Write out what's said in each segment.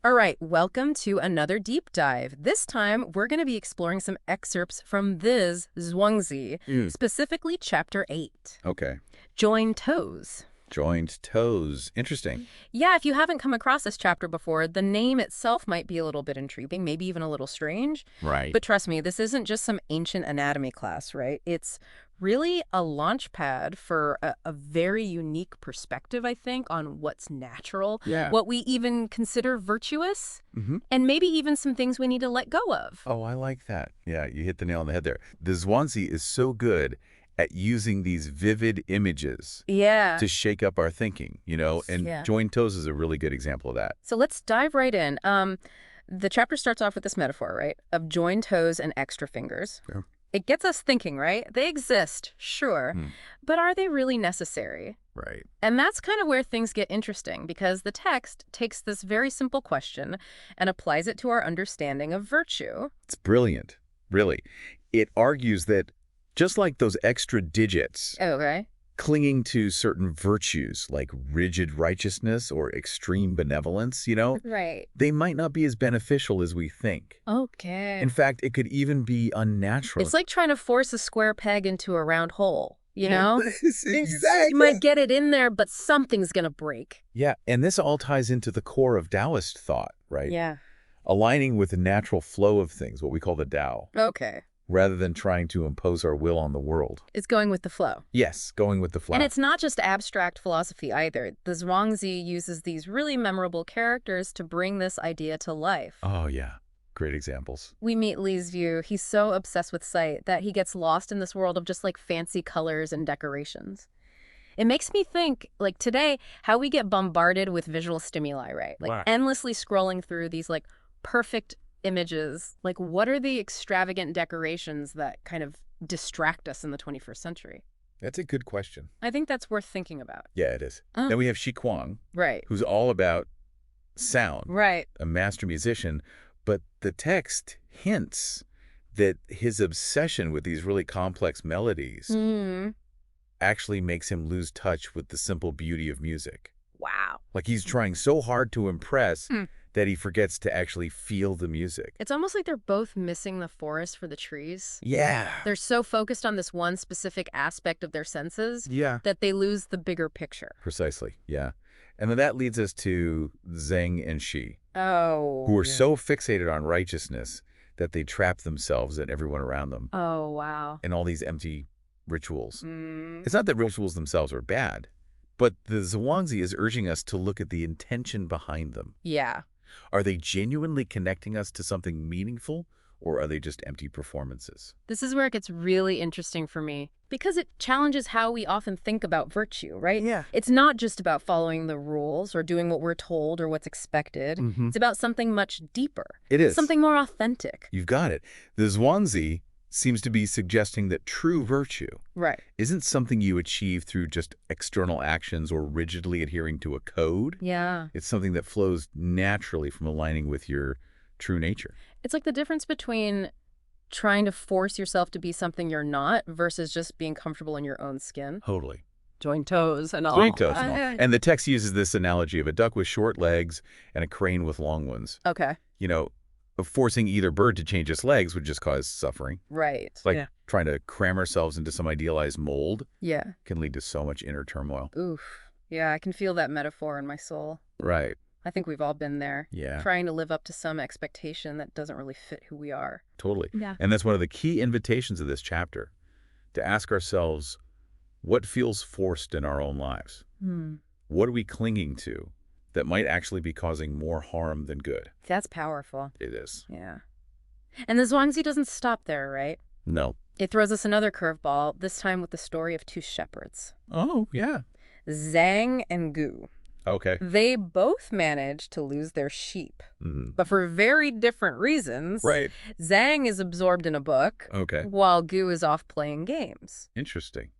All right, welcome to another deep dive. This time, we're going to be exploring some excerpts from this Zhuangzi, Mm. specifically Chapter 8, Okay. Join Toes. Joined toes. Interesting. Yeah, if you haven't come across this chapter before, the name itself might be a little bit intriguing, maybe even a little strange. Right. But trust me, this isn't just some ancient anatomy class, right? It's really a launch pad for a very unique perspective, I think, on what's natural, Yeah. what we even consider virtuous, Mm-hmm. and maybe even some things we need to let go of. Oh, I like that. Yeah, you hit the nail on the head there. The Zhuangzi is so good at using these vivid images Yeah. to shake up our thinking, and Yeah. joined toes is a really good example of that. So let's dive right in. The chapter starts off with this metaphor, right, of joined toes and extra fingers. Yeah. It gets us thinking, right? They exist, sure, Hmm. but are they really necessary? Right. And that's kind of where things get interesting, because the text takes this very simple question and applies it to our understanding of virtue. It's brilliant, really. It argues that just like those extra digits Okay. clinging to certain virtues like rigid righteousness or extreme benevolence, Right. they might not be as beneficial as we think. Okay. In fact, it could even be unnatural. It's like trying to force a square peg into a round hole, you know? Exactly. You might get it in there, but something's going to break. Yeah, and this all ties into the core of Taoist thought, right? Yeah. Aligning with the natural flow of things, what we call the Tao, Okay. rather than trying to impose our will on the world. It's going with the flow. Yes, going with the flow. And it's not just abstract philosophy either. The Zhuangzi uses these really memorable characters to bring this idea to life. Oh, yeah. Great examples. We meet Li's View. He's so obsessed with sight that he gets lost in this world of just like fancy colors and decorations. It makes me think, like today, how we get bombarded with visual stimuli, right? Like Right. endlessly scrolling through these like perfect images. Like what are the extravagant decorations that kind of distract us in the 21st century? That's a good question. I think that's worth thinking about. Yeah, it is. Oh. Then we have Shi Kuang, Right. who's all about sound, Right. a master musician, but the text hints that his obsession with these really complex melodies Mm. actually makes him lose touch with the simple beauty of music. Wow. Like he's trying so hard to impress Hmm. that he forgets to actually feel the music. It's almost like they're both missing the forest for the trees. Yeah. They're so focused on this one specific aspect of their senses Yeah. that they lose the bigger picture. Precisely. Yeah. And then that leads us to Zheng and Shi, Oh. who are so fixated on righteousness that they trap themselves and everyone around them Oh, wow. in all these empty rituals. Mm. It's not that rituals themselves are bad, but the Zhuangzi is urging us to look at the intention behind them. Yeah. Are they genuinely connecting us to something meaningful, or are they just empty performances? This is where it gets really interesting for me because it challenges how we often think about virtue, right? Yeah. It's not just about following the rules or doing what we're told or what's expected. Mhm. It's about something much deeper. It is. Something more authentic. You've got it. The Zhuangzi seems to be suggesting that true virtue Right. isn't something you achieve through just external actions or rigidly adhering to a code. Yeah. It's something that flows naturally from aligning with your true nature. It's like the difference between trying to force yourself to be something you're not versus just being comfortable in your own skin. Totally. Join toes and all. Joint toast and all. And the text uses this analogy of a duck with short legs and a crane with long ones. Okay. Forcing either bird to change its legs would just cause suffering. Right. It's like Yeah. trying to cram ourselves into some idealized mold Yeah. can lead to so much inner turmoil. Oof. Yeah, I can feel that metaphor in my soul. Right. I think we've all been there. Yeah, Trying to live up to some expectation that doesn't really fit who we are. totally. Yeah. And that's one of the key invitations of this chapter, to ask ourselves, what feels forced in our own lives? Hmm. What are we clinging to that might actually be causing more harm than good? That's powerful. It is. Yeah. And the Zhuangzi doesn't stop there, right? No. It throws us another curveball, this time with the story of two shepherds, Oh, yeah. Zhang and Gu. Okay. They both managed to lose their sheep, Mhm. but for very different reasons. Right. Zhang is absorbed in a book, Okay. while Gu is off playing games. Interesting.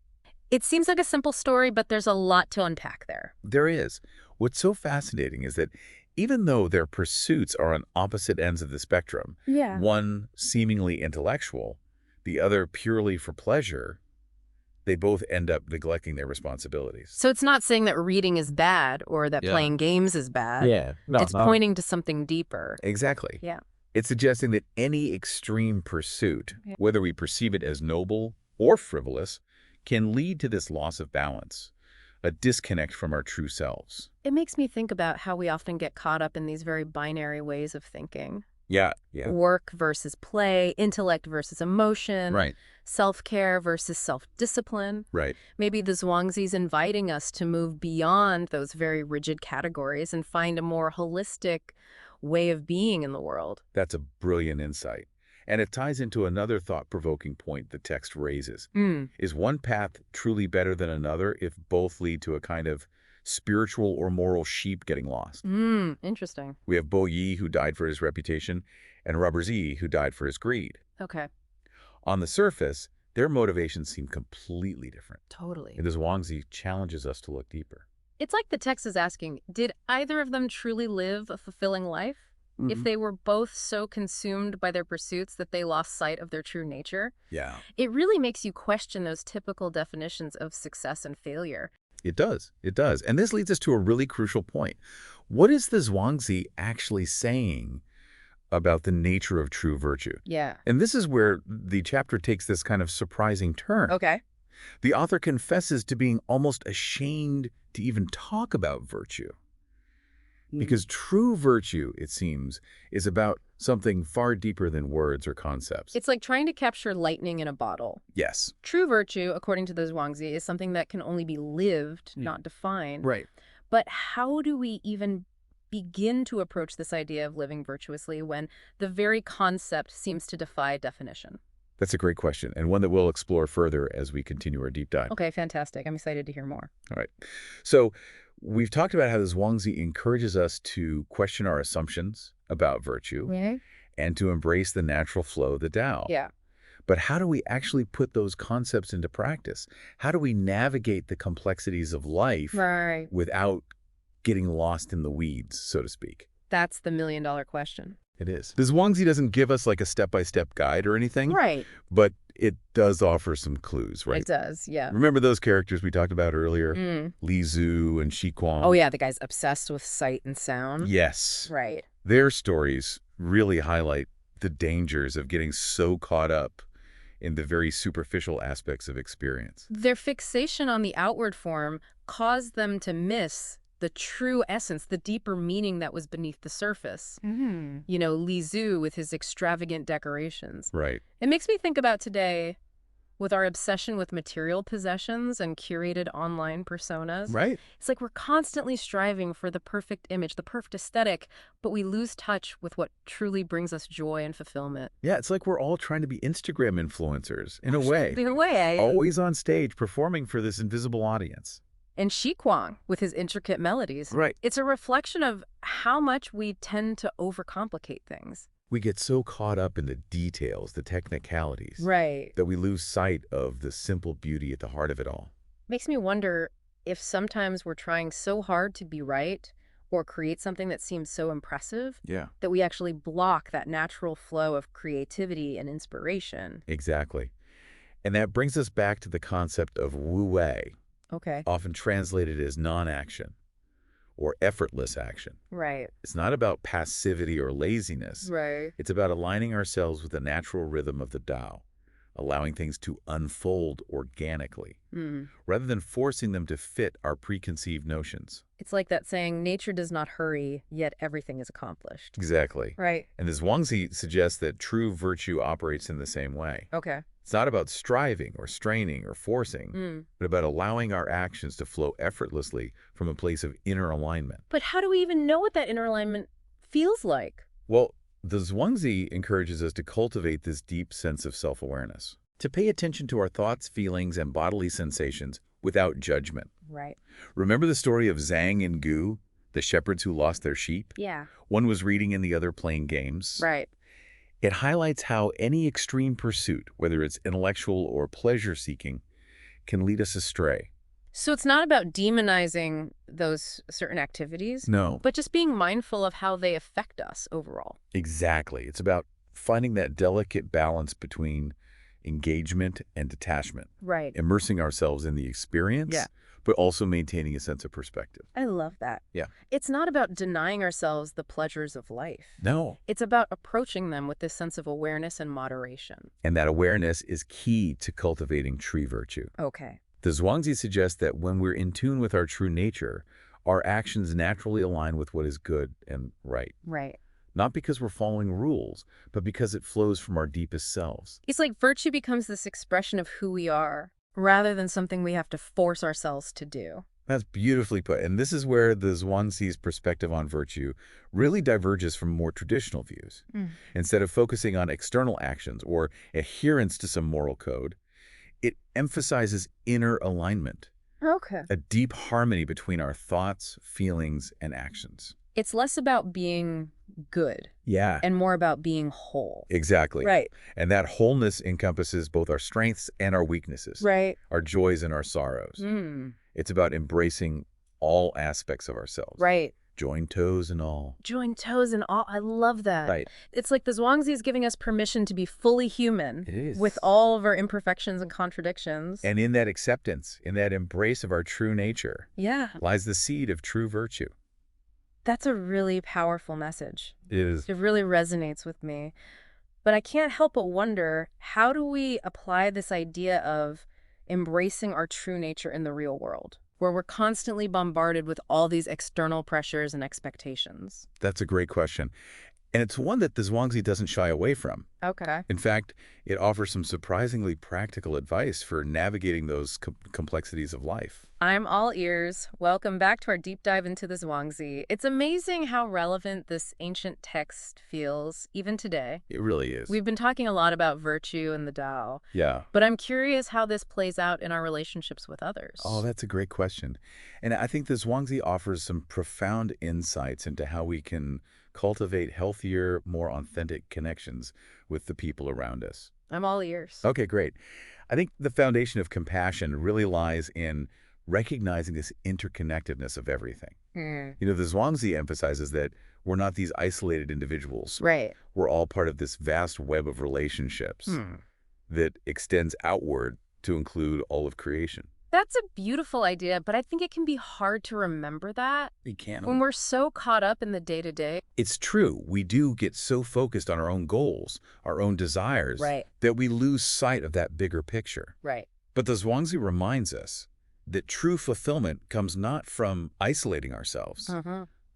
It seems like a simple story, but there's a lot to unpack there. There is. What's so fascinating is that even though their pursuits are on opposite ends of the spectrum, Yeah. one seemingly intellectual, the other purely for pleasure, they both end up neglecting their responsibilities. So it's not saying that reading is bad or that Yeah. playing games is bad. Yeah. No, It's pointing to something deeper. exactly. Yeah. It's suggesting that any extreme pursuit, Yeah. whether we perceive it as noble or frivolous, can lead to this loss of balance, a disconnect from our true selves. It makes me think about how we often get caught up in these very binary ways of thinking. Yeah. Yeah. Work versus play, intellect versus emotion, Right. self-care versus self-discipline. Right. Maybe the Zhuangzi's inviting us to move beyond those very rigid categories and find a more holistic way of being in the world. That's a brilliant insight. And it ties into another thought-provoking point the text raises. Is one path truly better than another if both lead to a kind of spiritual or moral sheep getting lost? Interesting. We have Bo Yi, who died for his reputation, and Rubber Z, who died for his greed. Okay. On the surface, their motivations seem completely different. Totally. And this Zhuangzi challenges us to look deeper. It's like the text is asking, did either of them truly live a fulfilling life? If they were both so consumed by their pursuits that they lost sight of their true nature? Yeah. It really makes you question those typical definitions of success and failure. It does. It does. And this leads us to a really crucial point. What is the Zhuangzi actually saying about the nature of true virtue? Yeah. And this is where the chapter takes this kind of surprising turn. Okay. The author confesses to being almost ashamed to even talk about virtue. Because true virtue, it seems, is about something far deeper than words or concepts. It's like trying to capture lightning in a bottle. Yes. True virtue, according to the Zhuangzi, is something that can only be lived, not defined. Right. But how do we even begin to approach this idea of living virtuously when the very concept seems to defy definition? That's a great question, and one that we'll explore further as we continue our deep dive. Okay, fantastic. I'm excited to hear more. All right. So we've talked about how the Zhuangzi encourages us to question our assumptions about virtue and to embrace the natural flow of the Tao. Yeah. But how do we actually put those concepts into practice? How do we navigate the complexities of life without getting lost in the weeds, so to speak? That's the million-dollar question. It is. The Zhuangzi doesn't give us like a step-by-step guide or anything. Right. But it does offer some clues, right? It does, yeah. Remember those characters we talked about earlier? Li Zhu and Shi Kuang? Oh, yeah, the guy's obsessed with sight and sound. Yes. Right. Their stories really highlight the dangers of getting so caught up in the very superficial aspects of experience. Their fixation on the outward form caused them to miss the true essence, the deeper meaning that was beneath the surface. You know, Li Zhu with his extravagant decorations. Right. It makes me think about today with our obsession with material possessions and curated online personas. Right. It's like we're constantly striving for the perfect image, the perfect aesthetic, but we lose touch with what truly brings us joy and fulfillment. Yeah, it's like we're all trying to be Instagram influencers, in a way. In a way. Always on stage performing for this invisible audience. And Shi Kuang with his intricate melodies. Right. It's a reflection of how much we tend to overcomplicate things. We get so caught up in the details, the technicalities, Right. that we lose sight of the simple beauty at the heart of it all. Makes me wonder if sometimes we're trying so hard to be right or create something that seems so impressive Yeah. that we actually block that natural flow of creativity and inspiration. Exactly. And that brings us back to the concept of wu wei, Okay. often translated as non-action or effortless action. Right. It's not about passivity or laziness. Right. It's about aligning ourselves with the natural rhythm of the Tao, allowing things to unfold organically, rather than forcing them to fit our preconceived notions. It's like that saying, nature does not hurry, yet everything is accomplished. Exactly. Right. And this Zhuangzi suggests that true virtue operates in the same way. Okay. It's not about striving or straining or forcing, but about allowing our actions to flow effortlessly from a place of inner alignment. But how do we even know what that inner alignment feels like? Well, the Zhuangzi encourages us to cultivate this deep sense of self-awareness, to pay attention to our thoughts, feelings, and bodily sensations without judgment. Right. Remember the story of Zhang and Gu, the shepherds who lost their sheep? Yeah. One was reading and the other playing games. Right. It highlights how any extreme pursuit, whether it's intellectual or pleasure-seeking, can lead us astray. So it's not about demonizing those certain activities, No. but just being mindful of how they affect us overall. Exactly. It's about finding that delicate balance between engagement, and detachment, Right. immersing ourselves in the experience, Yeah. but also maintaining a sense of perspective. I love that. Yeah. It's not about denying ourselves the pleasures of life. No. It's about approaching them with this sense of awareness and moderation. And that awareness is key to cultivating true virtue. Okay. The Zhuangzi suggests that when we're in tune with our true nature, our actions naturally align with what is good and right. Right. Not because we're following rules, but because it flows from our deepest selves. It's like virtue becomes this expression of who we are, rather than something we have to force ourselves to do. That's beautifully put. And this is where the Zhuangzi's perspective on virtue really diverges from more traditional views. Mm. Instead of focusing on external actions or adherence to some moral code, it emphasizes inner alignment, Okay. a deep harmony between our thoughts, feelings, and actions. It's less about being good Yeah, and more about being whole. exactly. Right. And that wholeness encompasses both our strengths and our weaknesses, Right. our joys and our sorrows. Mm. It's about embracing all aspects of ourselves. Right. Join toes and all. Join toes and all. I love that. Right. It's like the Zhuangzi is giving us permission to be fully human It is. with all of our imperfections and contradictions. And in that acceptance, in that embrace of our true nature, Yeah, lies the seed of true virtue. that's a really powerful message. It is. It really resonates with me. But I can't help but wonder, how do we apply this idea of embracing our true nature in the real world, where we're constantly bombarded with all these external pressures and expectations? That's a great question. And it's one that the Zhuangzi doesn't shy away from. Okay. In fact, it offers some surprisingly practical advice for navigating those complexities of life. I'm all ears. Welcome back to our deep dive into the Zhuangzi. It's amazing how relevant this ancient text feels, even today. It really is. We've been talking a lot about virtue and the Tao, Yeah. but I'm curious how this plays out in our relationships with others. Oh, that's a great question. And I think the Zhuangzi offers some profound insights into how we can cultivate healthier, more authentic connections with the people around us. I'm all ears. Okay, great. I think the foundation of compassion really lies in recognizing this interconnectedness of everything. Mm. You know, the Zhuangzi emphasizes that we're not these isolated individuals. Right. We're all part of this vast web of relationships that extends outward to include all of creation. That's a beautiful idea, but I think it can be hard to remember that We can't. when we're so caught up in the day-to-day. It's true. We do get so focused on our own goals, our own desires, Right. that we lose sight of that bigger picture. Right. But the Zhuangzi reminds us that true fulfillment comes not from isolating ourselves,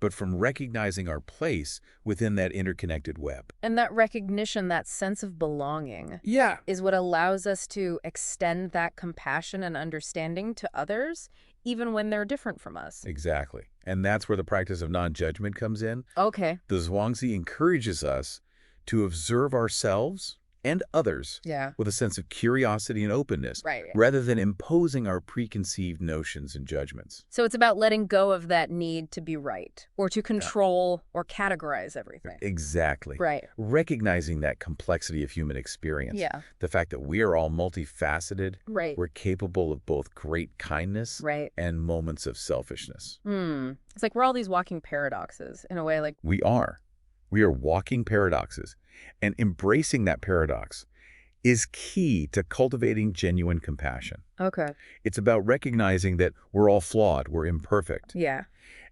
but from recognizing our place within that interconnected web. And that recognition, that sense of belonging, Yeah. is what allows us to extend that compassion and understanding to others, even when they're different from us. Exactly. And that's where the practice of non-judgment comes in. Okay. The Zhuangzi encourages us to observe ourselves and others Yeah. with a sense of curiosity and openness, Right. rather than imposing our preconceived notions and judgments. So it's about letting go of that need to be right or to control or categorize everything. Exactly. Right. Recognizing that complexity of human experience. Yeah. The fact that we are all multifaceted. Right. We're capable of both great kindness Right. and moments of selfishness. It's like we're all these walking paradoxes in a way, like, We are. We are walking paradoxes. And embracing that paradox is key to cultivating genuine compassion. okay. It's about recognizing that we're all flawed, we're imperfect, Yeah.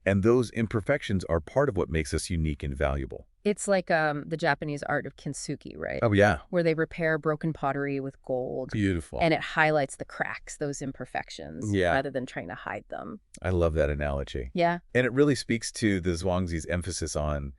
and those imperfections are part of what makes us unique and valuable. It's like the Japanese art of kintsugi, right? Oh, yeah. Where they repair broken pottery with gold. Beautiful. And it highlights the cracks, those imperfections, Yeah. rather than trying to hide them. I love that analogy. Yeah. And it really speaks to the Zhuangzi's emphasis on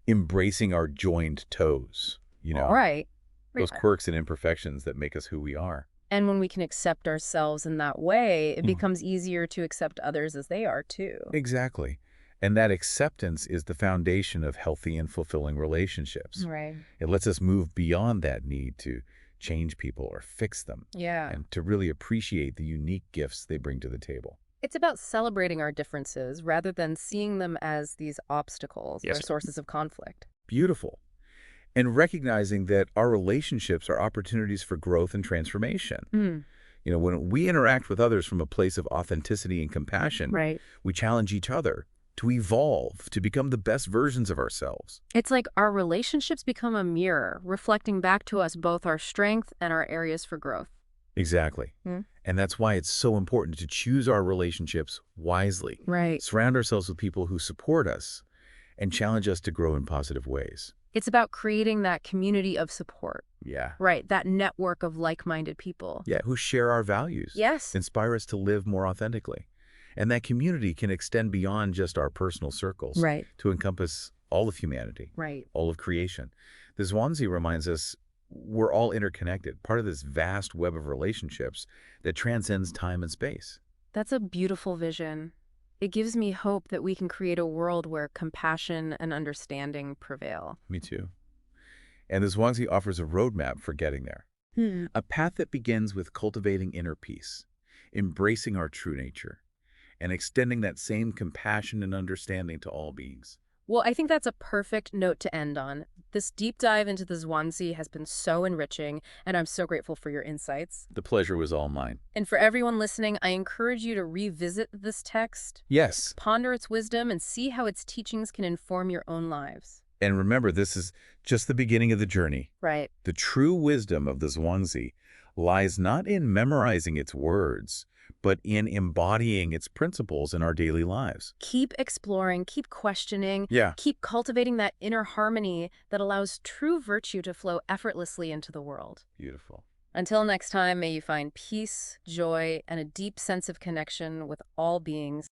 embracing our joined toes, you know, Right. those quirks and imperfections that make us who we are. And when we can accept ourselves in that way, it Mm. becomes easier to accept others as they are too. Exactly. And that acceptance is the foundation of healthy and fulfilling relationships. Right. It lets us move beyond that need to change people or fix them, Yeah. and to really appreciate the unique gifts they bring to the table. It's about celebrating our differences rather than seeing them as these obstacles Yes, or sir. sources of conflict. Beautiful. And recognizing that our relationships are opportunities for growth and transformation. You know, when we interact with others from a place of authenticity and compassion, Right. we challenge each other to evolve, to become the best versions of ourselves. It's like our relationships become a mirror, reflecting back to us both our strength and our areas for growth. Exactly. Hmm? And that's why it's so important to choose our relationships wisely. Right. Surround ourselves with people who support us and challenge us to grow in positive ways. It's about creating that community of support, Yeah. right? That network of like-minded people. Yeah, who share our values, Yes. inspire us to live more authentically. And that community can extend beyond just our personal circles Right. to encompass all of humanity, Right. all of creation. The Zhuangzi reminds us we're all interconnected, part of this vast web of relationships that transcends time and space. That's a beautiful vision. It gives me hope that we can create a world where compassion and understanding prevail. Me too. And the Zhuangzi offers a roadmap for getting there. Hmm. A path that begins with cultivating inner peace, embracing our true nature, and extending that same compassion and understanding to all beings. Well, I think that's a perfect note to end on. This deep dive into the Zhuangzi has been so enriching, and I'm so grateful for your insights. The pleasure was all mine. And for everyone listening, I encourage you to revisit this text, Yes, ponder its wisdom, and see how its teachings can inform your own lives. and remember, this is just the beginning of the journey. Right. The true wisdom of the Zhuangzi lies not in memorizing its words, but in embodying its principles in our daily lives. Keep exploring, keep questioning, Yeah. keep cultivating that inner harmony that allows true virtue to flow effortlessly into the world. Beautiful. Until next time, may you find peace, joy, and a deep sense of connection with all beings.